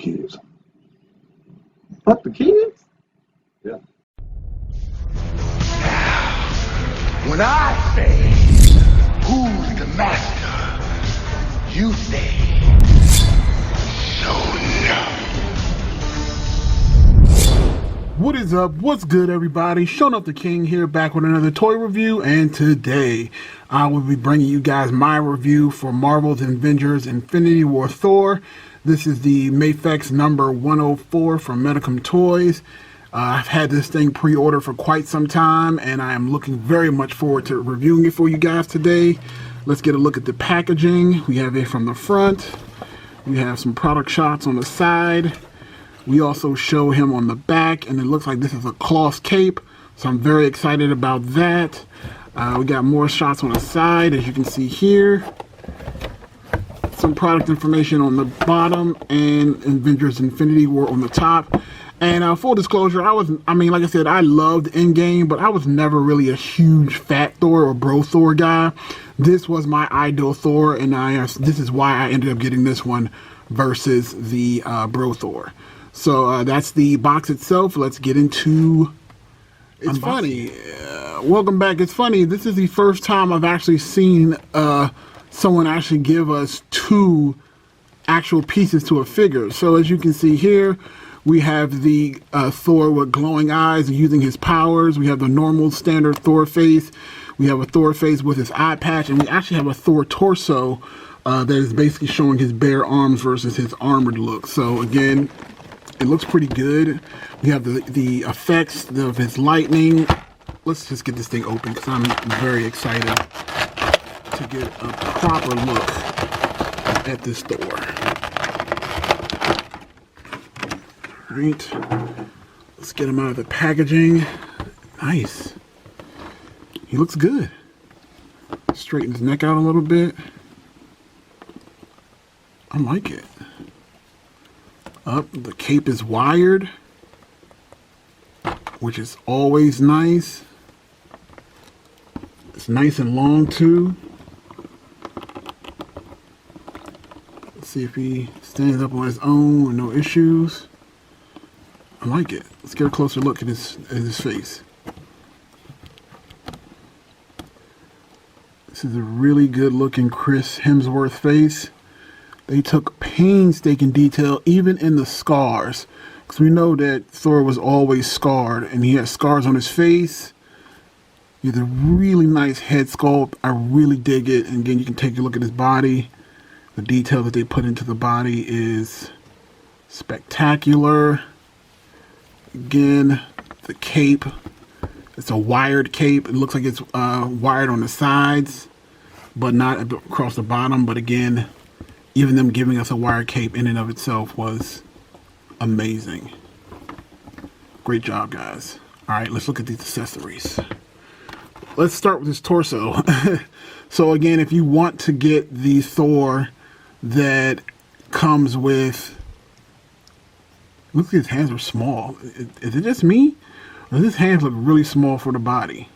kids. Fuck the kids? Yeah. When I say, who's the master? You say, so no. What is up? What's good, everybody? Showing up the King here, back with another toy review, and today I will be bringing you guys my review for Marvel's Avengers Infinity War Thor. This is the Mafex number 104 from Medicom Toys. I've had this thing pre-ordered for quite some time, and I am looking very much forward to reviewing it for you guys today. Let's get a look at the packaging. We have it from the front. We have some product shots on the side. We also show him on the back, and it looks like this is a cloth cape, so I'm very excited about that. We got more shots on the side, as you can see here. Some product information on the bottom, and Avengers Infinity War on the top. And full disclosure, like I said, I loved Endgame, but I was never really a huge fat Thor or bro Thor guy. This was my ideal Thor, and this is why I ended up getting this one versus the bro Thor. So that's the box itself. Let's get into it's funny. Welcome back. It's funny. This is the first time I've actually seen someone actually give us two actual pieces to a figure. So as you can see here, we have the Thor with glowing eyes using his powers. We have the normal standard Thor face. We have a Thor face with his eye patch, and we actually have a Thor torso that is basically showing his bare arms versus his armored look. So again, it looks pretty good. We have the effects of his lightning. Let's just get this thing open because I'm very excited to get a proper look at this Thor. All right, let's get him out of the packaging. Nice. He looks good. Straighten his neck out a little bit. I like it. The cape is wired, which is always nice. It's nice and long too. Let's see if he stands up on his own with no issues. I like it. Let's get a closer look at his face. This is a really good looking Chris Hemsworth face. They took painstaking detail even in the scars, because we know that Thor was always scarred, and he has scars on his face. He has a really nice head sculpt. I really dig it. And again, you can take a look at his body. The detail that they put into the body is spectacular. Again, the cape, it's a wired cape. It looks like it's wired on the sides, but not across the bottom. But again, even them giving us a wired cape in and of itself was amazing. Great job, guys. All right, let's look at these accessories. Let's start with his torso. So again, if you want to get the Thor that comes with, look at his hands are small. Is it just me? Or does his hands look really small for the body?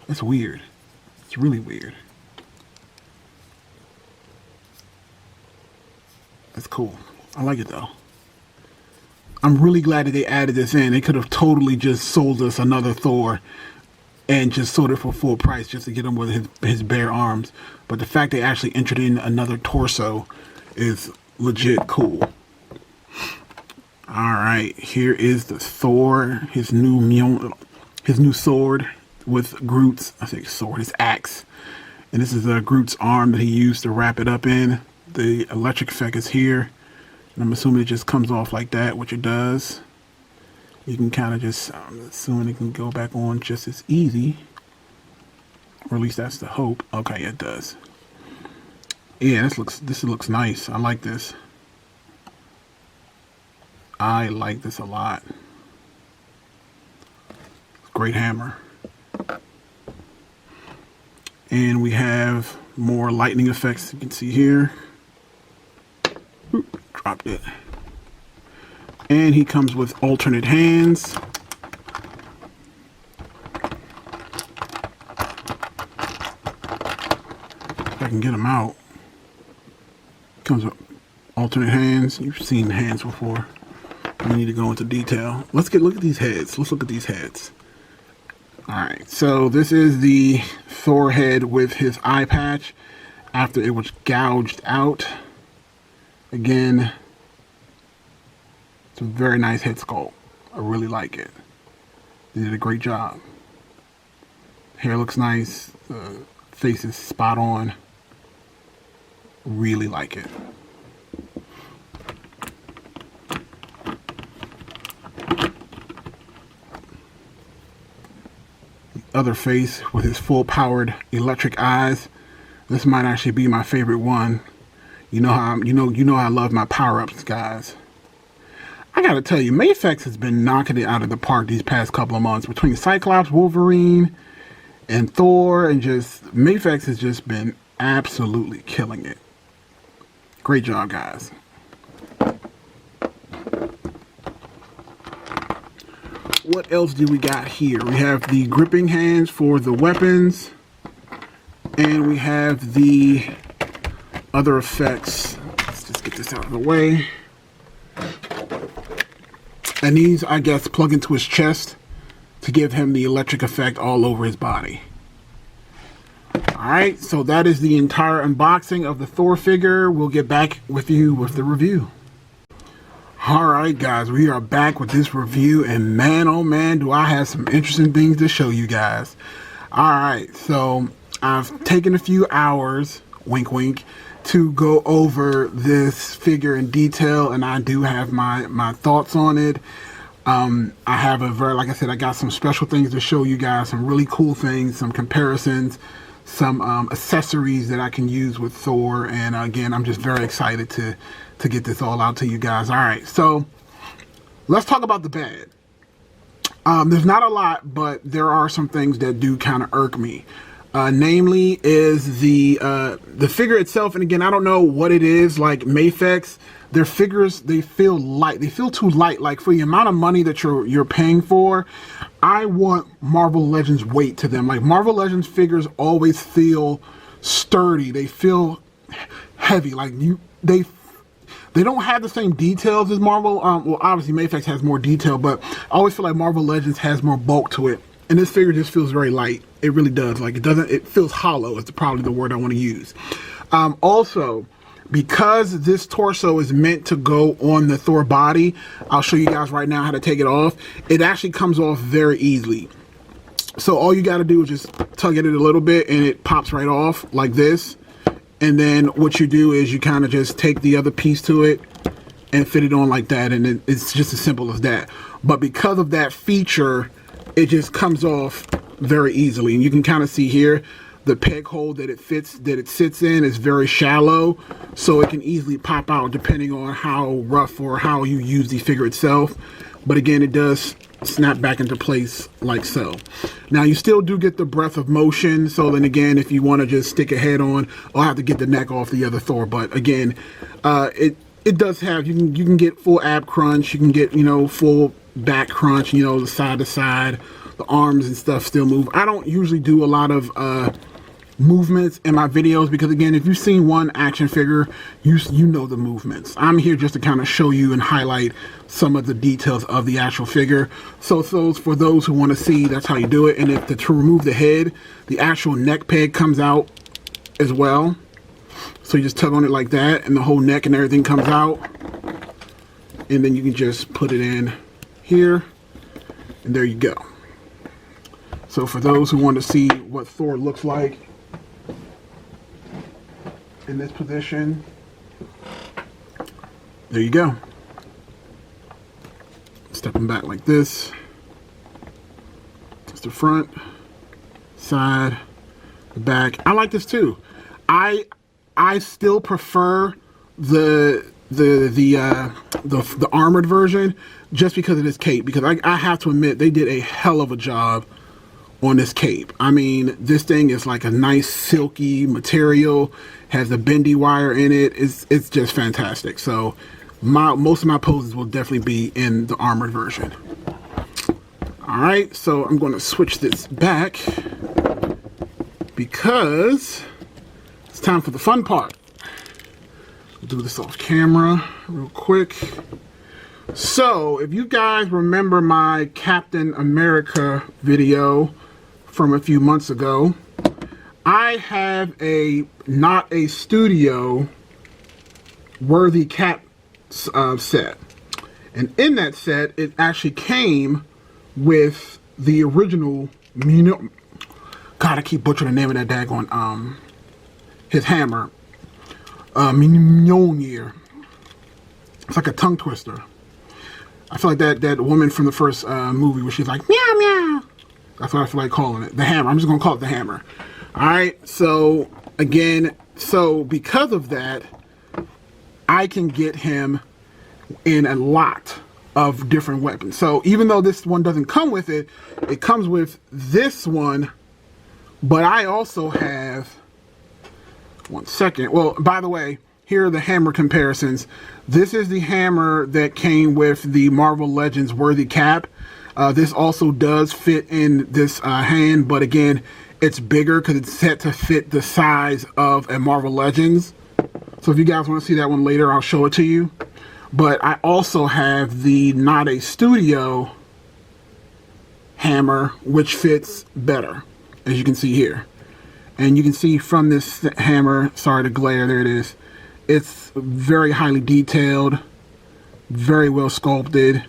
That's weird. It's really weird. That's cool. I like it though. I'm really glad that they added this in. They could have totally just sold us another Thor and just sold it for full price just to get him with his bare arms. But the fact they actually entered in another torso is legit cool. All right, here is the Thor, his new sword with Groot's, his axe. And this is Groot's arm that he used to wrap it up in. The electric effect is here, and I'm assuming it just comes off like that, which it does. You can kind of just, I'm assuming it can go back on just as easy, or at least that's the hope. Okay, it does. Yeah, this looks nice. I like this. I like this a lot. Great hammer. And we have more lightning effects you can see here. Oop, dropped it. And he comes with alternate hands. If I can get him out. Comes with alternate hands. You've seen hands before. We need to go into detail. Look at these heads. Let's look at these heads. Alright, so this is the Thor head with his eye patch after it was gouged out. Again, it's a very nice head sculpt. I really like it. They did a great job. Hair looks nice. The face is spot on. Really like it. Other face with his full powered electric eyes. This might actually be my favorite one. You know how I love my power-ups, guys. I gotta tell you, Mafex has been knocking it out of the park these past couple of months between Cyclops, Wolverine, and Thor, and just Mafex has just been absolutely killing it. Great job, guys. What else do we got here? We have the gripping hands for the weapons, and we have the other effects. Let's just get this out of the way. And these, I guess, plug into his chest to give him the electric effect all over his body. Alright, so that is the entire unboxing of the Thor figure. We'll get back with you with the review. Alright guys, we are back with this review, and man oh man do I have some interesting things to show you guys. Alright, so I've taken a few hours, wink wink, to go over this figure in detail, and I do have my thoughts on it. I have like I said, I got some special things to show you guys, some really cool things, some comparisons, some accessories that I can use with Thor, and again, I'm just very excited to get this all out to you guys. All right, so let's talk about the bad. There's not a lot, but there are some things that do kind of irk me. Namely is the figure itself, and again, I don't know what it is. Like Mafex, their figures, they feel light. They feel too light. Like for the amount of money that you're paying for, I want Marvel Legends weight to them. Like Marvel Legends figures always feel sturdy. They feel heavy. Like they don't have the same details as Marvel. Well, obviously Mafex has more detail, but I always feel like Marvel Legends has more bulk to it. And this figure just feels very light. It really does. Like it feels hollow is probably the word I want to use. Also, because this torso is meant to go on the Thor body, I'll show you guys right now how to take it off. It actually comes off very easily. So all you got to do is just tug at it a little bit and it pops right off like this. And then what you do is you kind of just take the other piece to it and fit it on like that. And it's just as simple as that. But because of that feature, it just comes off very easily. And you can kind of see here, the peg hole that it sits in is very shallow, so it can easily pop out depending on how rough or how you use the figure itself. But again, it does snap back into place like so. Now you still do get the breath of motion, so then again, if you want to just stick a head on, I'll have to get the neck off the other Thor. But again, it does have, you can get full ab crunch, you can get, full back crunch, the side to side, the arms and stuff still move. I don't usually do a lot of movements in my videos because again, if you've seen one action figure, you know the movements. I'm here just to kind of show you and highlight some of the details of the actual figure. So for those who want to see, that's how you do it. And if to remove the head, the actual neck peg comes out as well. So you just tug on it like that and the whole neck and everything comes out. And then you can just put it in here and there you go. So for those who want to see what Thor looks like in this position, there you go. Stepping back like this. Just the front, side, the back. I like this too. I still prefer the armored version just because of this cape, because I have to admit they did a hell of a job on this cape. I mean, this thing is like a nice silky material, has a bendy wire in it. It's just fantastic. So most of my poses will definitely be in the armored version. All right, so I'm going to switch this back because it's time for the fun part. Do this off camera real quick. So, if you guys remember my Captain America video from a few months ago, I have a not a studio worthy cap set. And in that set, it actually came with the original God, I keep butchering the name of that daggone his hammer. Mjolnir. It's like a tongue twister. I feel like that woman from the first movie where she's like, meow, meow. That's what I feel like calling it. The hammer. I'm just going to call it the hammer. Alright, so, again, because of that, I can get him in a lot of different weapons. So, even though this one doesn't come with it, it comes with this one, but I also have... One second. Well, by the way, here are the hammer comparisons. This is the hammer that came with the Marvel Legends worthy cap. This also does fit in this hand, but again, it's bigger because it's set to fit the size of a Marvel Legends. So if you guys want to see that one later, I'll show it to you. But I also have the Not a Studio hammer, which fits better, as you can see here. And you can see from this hammer, sorry to glare, there it is. It's very highly detailed, very well sculpted.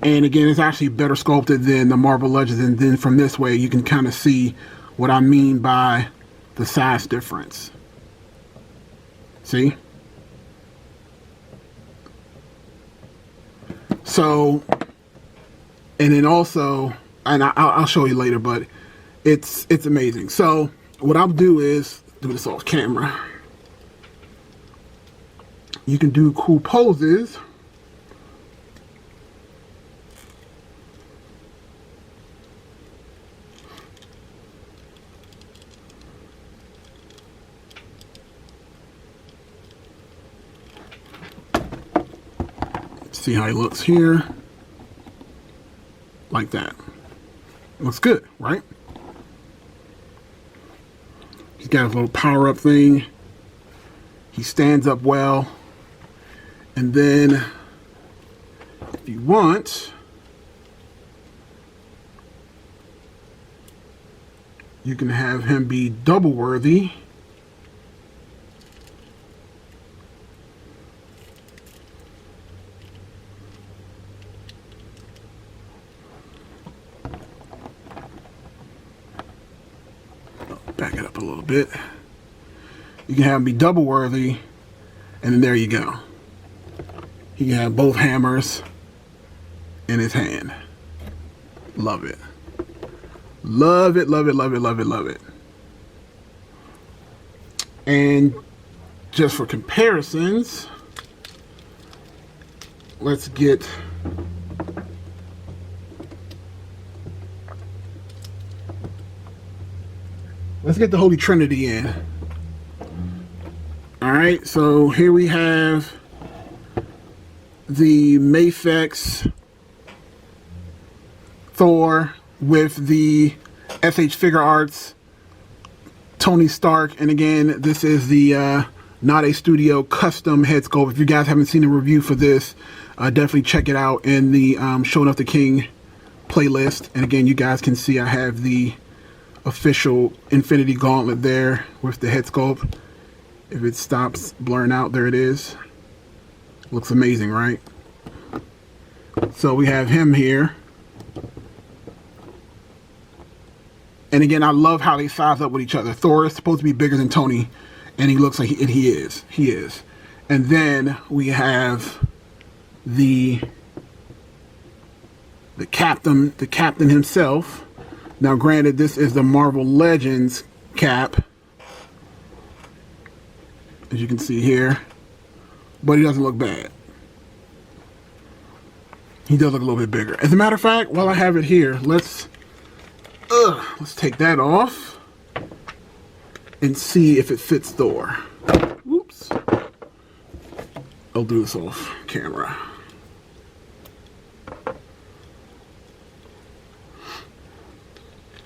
And again, it's actually better sculpted than the Marvel Legends. And then from this way, you can kind of see what I mean by the size difference. See? So, and then also, and I'll show you later, but it's amazing. So what I'll do is do this off camera. You can do cool poses. See how he looks here. Like that. Looks good, right? He's got a little power-up thing. He stands up well. And then, if you want, you can have him be double worthy. Back it up a little bit. You can have him be double worthy, and then there you go. He can have both hammers in his hand. Love it. Love it, love it, love it, love it, love it. And just for comparisons, let's get the Holy Trinity in. Alright, so here we have the Mafex Thor with the SH Figure Arts Tony Stark. And again, this is the Not a Studio custom head sculpt. If you guys haven't seen the review for this, definitely check it out in the Showing Off the King playlist. And again, you guys can see I have the official Infinity Gauntlet there with the head sculpt. If it stops blurring out, there it is. Looks amazing, right? So we have him here. And again, I love how they size up with each other. Thor is supposed to be bigger than Tony, and he looks like he is. He is. And then we have the captain himself. Now, granted, this is the Marvel Legends cap, as you can see here, but he doesn't look bad. He does look a little bit bigger. As a matter of fact, while I have it here, let's take that off and see if it fits Thor. Whoops. I'll do this off camera.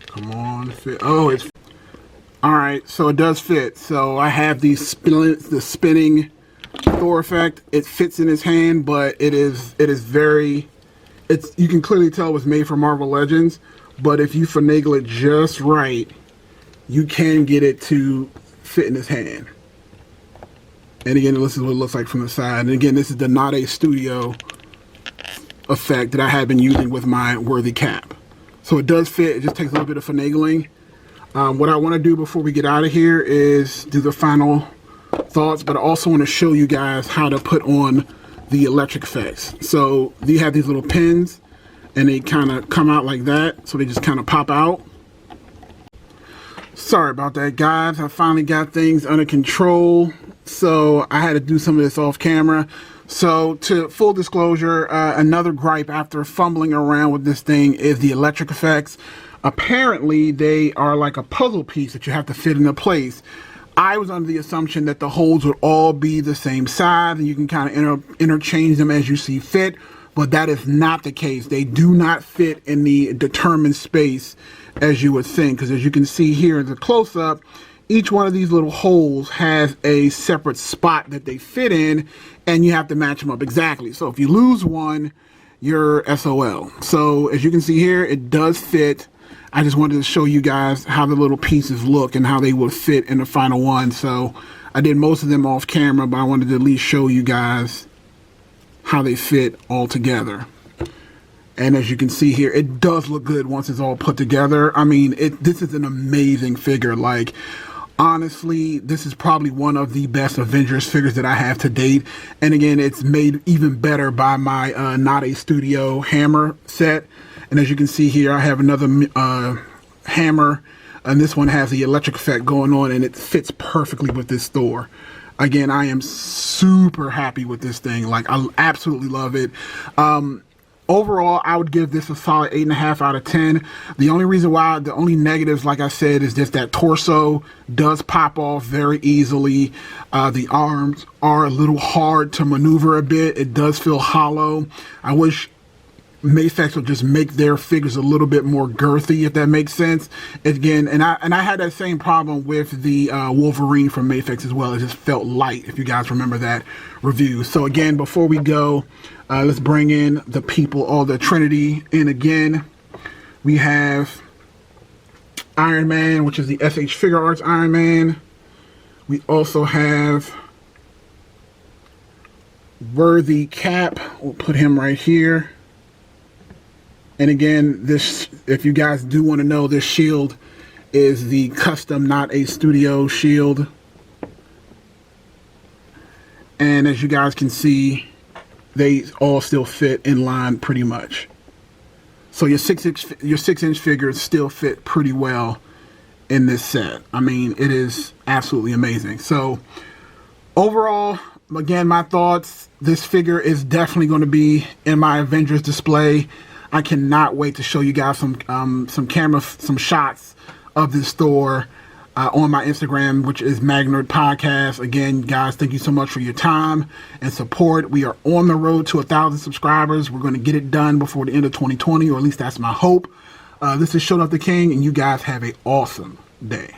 Come on, fit. Oh, it's all right. right, so it does fit. So I have the spinning Thor effect. It fits in his hand, but it is very, you can clearly tell it was made for Marvel Legends, but if you finagle it just right, you can get it to fit in his hand. And again, this is what it looks like from the side. And again, this is the Not a Studio effect that I have been using with my Worthy cap. So it does fit. It just takes a little bit of finagling. What I want to do before we get out of here is do the final thoughts, but I also want to show you guys how to put on the electric effects. So you have these little pins, and they kind of come out like that. So they just kind of pop out. Sorry about that, guys. I finally got things under control, so I had to do some of this off camera. So to full disclosure, another gripe after fumbling around with this thing is the electric effects. Apparently they are like a puzzle piece that you have to fit into place. I was under the assumption that the holes would all be the same size and you can kind of interchange them as you see fit, but that is not the case. They do not fit in the determined space as you would think, because as you can see here in the close-up, each one of these little holes has a separate spot that they fit in, and you have to match them up exactly. So if you lose one, you're SOL. So as you can see here, it does fit. I just wanted to show you guys how the little pieces look and how they will fit in the final one. So I did most of them off camera, but I wanted to at least show you guys how they fit all together. And as you can see here, it does look good once it's all put together. I mean, this is an amazing figure. Like, honestly, this is probably one of the best Avengers figures that I have to date. And again, it's made even better by my Not a Studio hammer set. And as you can see here, I have another hammer, and this one has the electric effect going on, and it fits perfectly with this Thor. Again, I am super happy with this thing. Like, I absolutely love it. Overall, I would give this a solid 8.5 out of 10. The only negatives, like I said, is just that torso does pop off very easily. The arms are a little hard to maneuver a bit. It does feel hollow. I wish Mafex would just make their figures a little bit more girthy, if that makes sense. Again, and I had that same problem with the Wolverine from Mafex as well. It just felt light, if you guys remember that review. So again, before we go, let's bring in the people, or the Trinity in again. We have Ironman, which is the SH Figure Arts Ironman. We also have Worthy Cap. We'll put him right here. And again, this, if you guys do want to know, this shield is the custom Not a Studio shield. And as you guys can see, they all still fit in line pretty much. So your 6-inch figures still fit pretty well in this set. I mean, it is absolutely amazing. So overall, again, my thoughts, this figure is definitely going to be in my Avengers display. I cannot wait to show you guys some shots of this Thor on my Instagram, which is Magnerd Podcast. Again, guys, thank you so much for your time and support. We are on the road to 1,000 subscribers. We're going to get it done before the end of 2020, or at least that's my hope. This is Showing Up the King, and you guys have an awesome day.